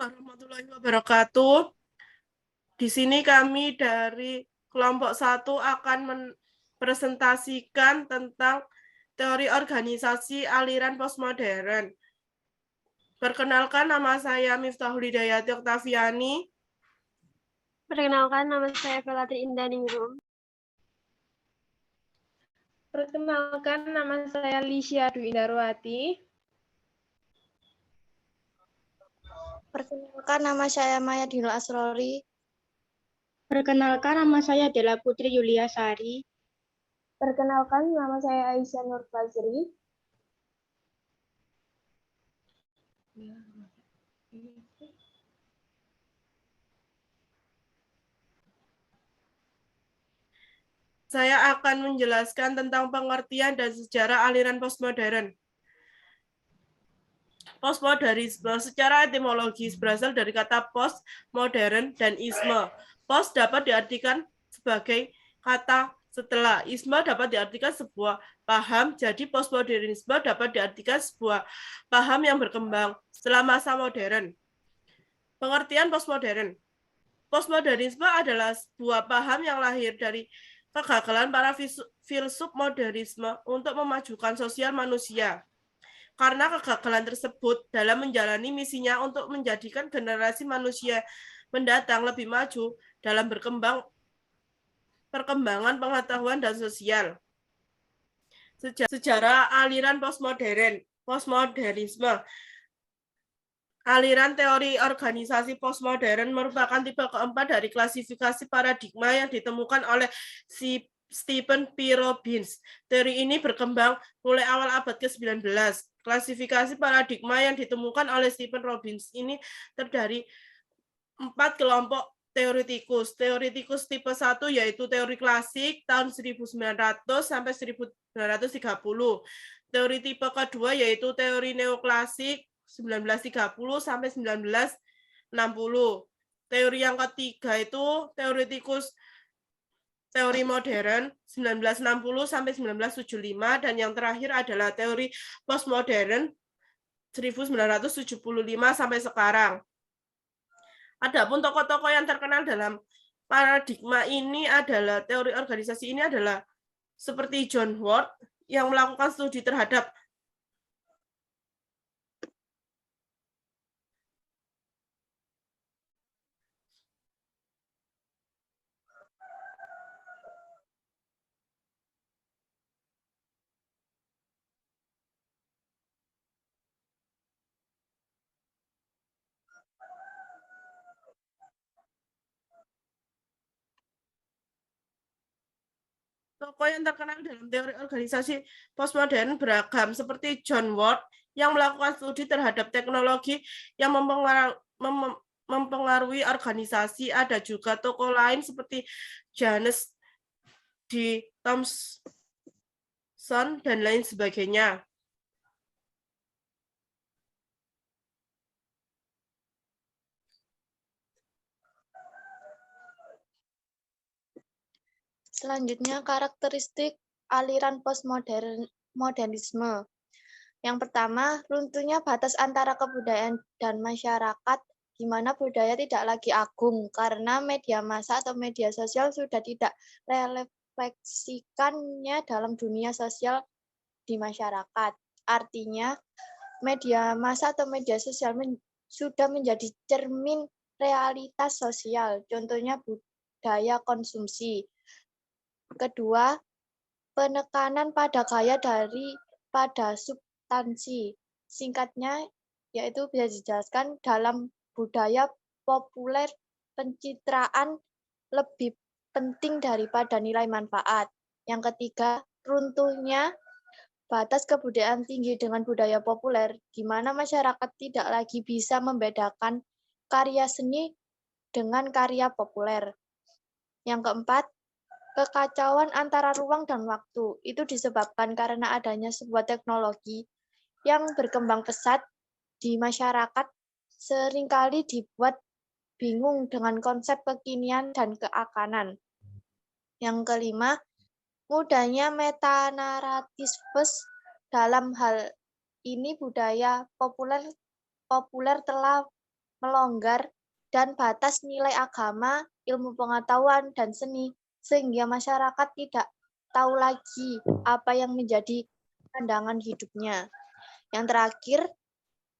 Warahmatullahi wabarakatuh. Di sini kami dari kelompok 1 akan mempresentasikan tentang teori organisasi aliran postmodern. Perkenalkan, nama saya Miftahul Hidayati Oktaviani. Perkenalkan, nama saya Felatri Indaningrum. Perkenalkan, nama saya Lisya Dwi Indarwati. Perkenalkan, nama saya Maya Dinul Asrori. Perkenalkan, nama saya Della Putri Yulia Sari. Perkenalkan, nama saya Aisyah Nur Fazri. Saya akan menjelaskan tentang pengertian dan sejarah aliran postmodern. Postmodernisme secara etimologis berasal dari kata post, modern, dan isme. Post dapat diartikan sebagai kata setelah. Isme dapat diartikan sebuah paham, jadi postmodernisme dapat diartikan sebuah paham yang berkembang setelah masa modern. Pengertian postmodern. Postmodernisme adalah sebuah paham yang lahir dari kegagalan para filsuf modernisme untuk memajukan sosial manusia. Karena kegagalan tersebut dalam menjalani misinya untuk menjadikan generasi manusia mendatang lebih maju dalam perkembangan pengetahuan dan sosial. Sejarah aliran postmodernisme. Aliran teori organisasi postmodern merupakan tipe keempat dari klasifikasi paradigma yang ditemukan oleh Stephen P. Robbins. Teori ini berkembang mulai awal abad ke-19. Klasifikasi paradigma yang ditemukan oleh Stephen Robbins ini terdiri 4 kelompok teoretikus. Teoretikus tipe 1 yaitu teori klasik tahun 1900 sampai 1930. Teori tipe kedua yaitu teori neoklasik 1930 sampai 1960. Teori yang ketiga itu teoretikus teori modern 1960 sampai 1975 dan yang terakhir adalah teori postmodern 1975 sampai sekarang. Adapun tokoh-tokoh yang terkenal dalam paradigma ini adalah teori organisasi ini adalah seperti John Ward yang melakukan studi terhadap tokoh yang terkenal dalam teori organisasi postmodern beragam seperti John Ward yang melakukan studi terhadap teknologi yang mempengaruhi organisasi. Ada juga tokoh lain seperti James D. Thomson dan lain sebagainya. Selanjutnya, karakteristik aliran postmodernisme. Yang pertama, runtuhnya batas antara kebudayaan dan masyarakat, di mana budaya tidak lagi agung karena media massa atau media sosial sudah tidak refleksikannya dalam dunia sosial di masyarakat. Artinya, media massa atau media sosial sudah menjadi cermin realitas sosial, contohnya budaya konsumsi. Kedua, penekanan pada gaya daripada substansi. Singkatnya, yaitu bisa dijelaskan dalam budaya populer, pencitraan lebih penting daripada nilai manfaat. Yang ketiga, runtuhnya batas kebudayaan tinggi dengan budaya populer, di mana masyarakat tidak lagi bisa membedakan karya seni dengan karya populer. Yang keempat, kekacauan antara ruang dan waktu. Itu disebabkan karena adanya sebuah teknologi yang berkembang pesat di masyarakat seringkali dibuat bingung dengan konsep kekinian dan keakanan. Yang kelima, mudahnya metanaratisme. Dalam hal ini budaya populer telah melonggar, dan batas nilai agama, ilmu pengetahuan, dan seni, sehingga masyarakat tidak tahu lagi apa yang menjadi pandangan hidupnya. Yang terakhir,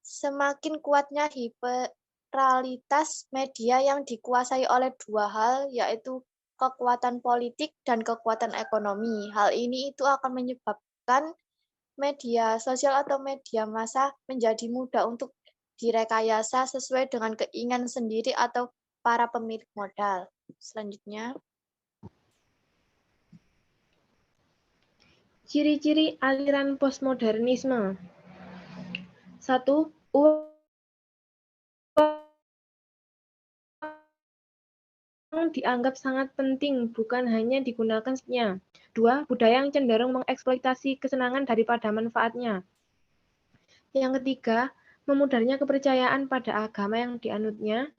semakin kuatnya hiperrealitas media yang dikuasai oleh dua hal, yaitu kekuatan politik dan kekuatan ekonomi. Hal ini itu akan menyebabkan media sosial atau media massa menjadi mudah untuk direkayasa sesuai dengan keinginan sendiri atau para pemilik modal. Selanjutnya, Ciri-ciri aliran postmodernisme. 1. Uang dianggap sangat penting, bukan hanya digunakan seknya. 2. Budaya yang cenderung mengeksploitasi kesenangan daripada manfaatnya. Yang ketiga, memudarnya kepercayaan pada agama yang dianutnya.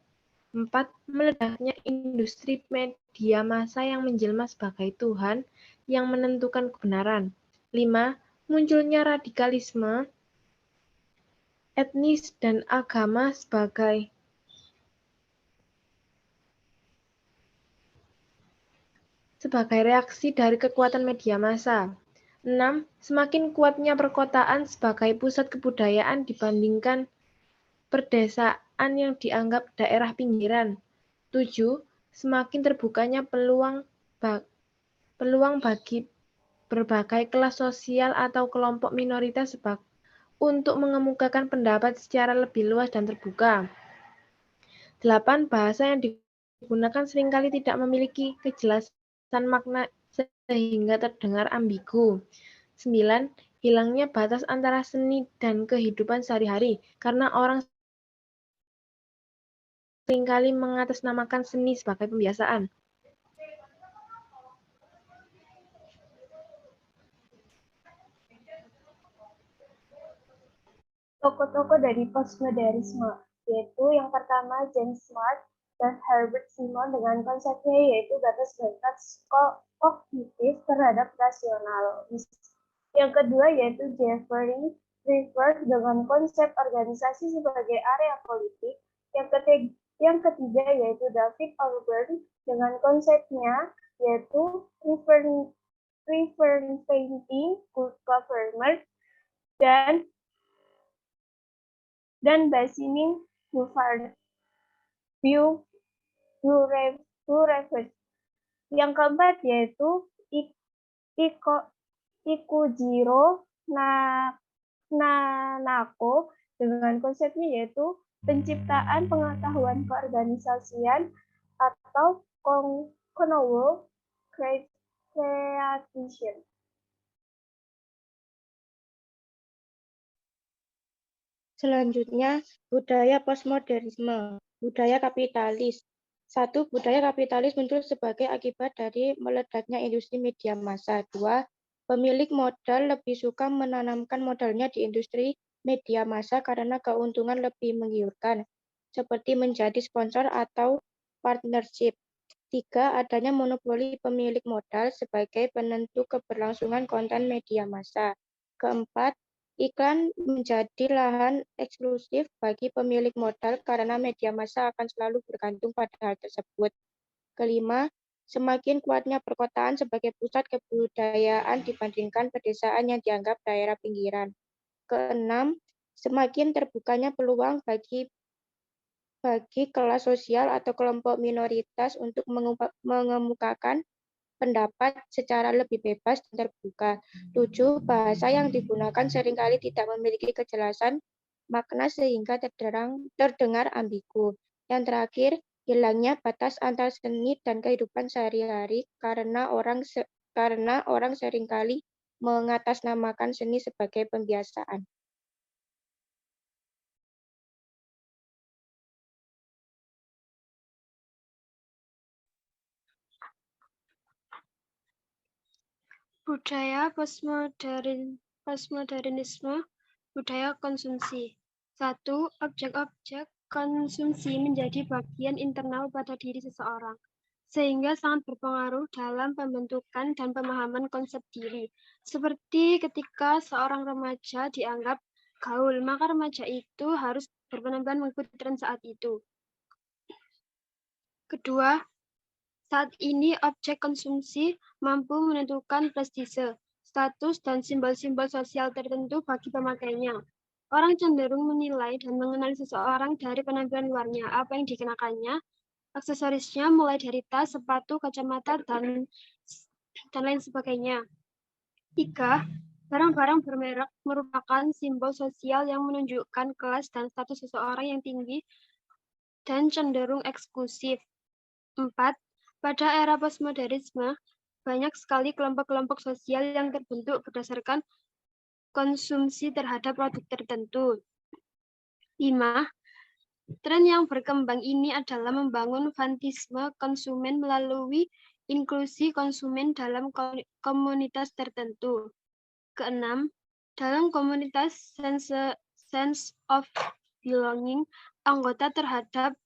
4. Meledaknya industri media massa yang menjelma sebagai Tuhan yang menentukan kebenaran. 5. Munculnya radikalisme etnis dan agama sebagai reaksi dari kekuatan media massa. 6. Semakin kuatnya perkotaan sebagai pusat kebudayaan dibandingkan perdesaan yang dianggap daerah pinggiran. 7. Semakin terbukanya peluang bagi berbagai kelas sosial atau kelompok minoritas untuk mengemukakan pendapat secara lebih luas dan terbuka. 8. Bahasa yang digunakan seringkali tidak memiliki kejelasan makna sehingga terdengar ambigu. 9. Hilangnya batas antara seni dan kehidupan sehari-hari karena orang seringkali mengatasnamakan seni sebagai pembiasaan. Tokoh-tokoh dari postmodernisme, yaitu yang pertama James Smart dan Herbert Simon dengan konsepnya yaitu batas-batas kognitif terhadap rasionalisme. Yang kedua yaitu Jeffrey Clifford dengan konsep organisasi sebagai area politik. Yang ketiga yaitu David Alburn dengan konsepnya yaitu Representing Good Government dan Basimin Burevest. Yang keempat yaitu Ikujiro Nanako dengan konsepnya yaitu penciptaan pengetahuan keorganisasian atau Konowo Creation. Selanjutnya, budaya postmodernisme, budaya kapitalis. 1. Budaya kapitalis muncul sebagai akibat dari meledaknya industri media massa. 2. Pemilik modal lebih suka menanamkan modalnya di industri media massa karena keuntungan lebih menggiurkan, seperti menjadi sponsor atau partnership. 3. Adanya monopoli pemilik modal sebagai penentu keberlangsungan konten media massa. Keempat, iklan menjadi lahan eksklusif bagi pemilik modal karena media massa akan selalu bergantung pada hal tersebut. Kelima, semakin kuatnya perkotaan sebagai pusat kebudayaan dibandingkan pedesaan yang dianggap daerah pinggiran. Keenam, semakin terbukanya peluang bagi kelas sosial atau kelompok minoritas untuk mengemukakan pendapat secara lebih bebas dan terbuka. 7. Bahasa yang digunakan seringkali tidak memiliki kejelasan makna sehingga terdengar ambigu. Yang terakhir, hilangnya batas antar seni dan kehidupan sehari-hari karena orang seringkali mengatasnamakan seni sebagai pembiasaan. Budaya postmodernisme, budaya konsumsi. 1. Objek-objek konsumsi menjadi bagian internal pada diri seseorang, sehingga sangat berpengaruh dalam pembentukan dan pemahaman konsep diri. Seperti ketika seorang remaja dianggap gaul, maka remaja itu harus berpenampilan mengikuti tren saat itu. Kedua, saat ini objek konsumsi mampu menentukan prestise, status, dan simbol-simbol sosial tertentu bagi pemakainya. Orang cenderung menilai dan mengenali seseorang dari penampilan luarnya, apa yang dikenakannya, aksesorisnya mulai dari tas, sepatu, kacamata, dan lain sebagainya. 3. Barang-barang bermerek merupakan simbol sosial yang menunjukkan kelas dan status seseorang yang tinggi dan cenderung eksklusif. 4. Pada era postmodernisme, banyak sekali kelompok-kelompok sosial yang terbentuk berdasarkan konsumsi terhadap produk tertentu. 5. Tren yang berkembang ini adalah membangun fantisme konsumen melalui inklusi konsumen dalam komunitas tertentu. Keenam, dalam komunitas sense of belonging, anggota terhadap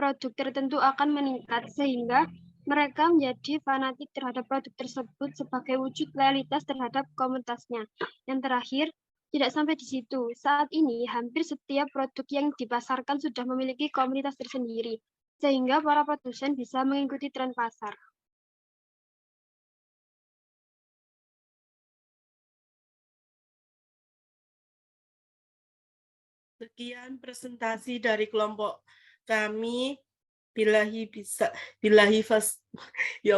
produk tertentu akan meningkat sehingga mereka menjadi fanatik terhadap produk tersebut sebagai wujud loyalitas terhadap komunitasnya. Yang terakhir, tidak sampai di situ. Saat ini, hampir setiap produk yang dipasarkan sudah memiliki komunitas tersendiri, sehingga para produsen bisa mengikuti tren pasar. Sekian presentasi dari kelompok kami. Ya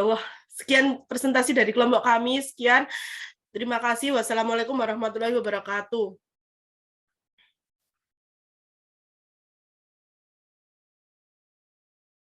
Allah, sekian presentasi dari kelompok kami. Sekian. Terima kasih. Wassalamualaikum warahmatullahi wabarakatuh.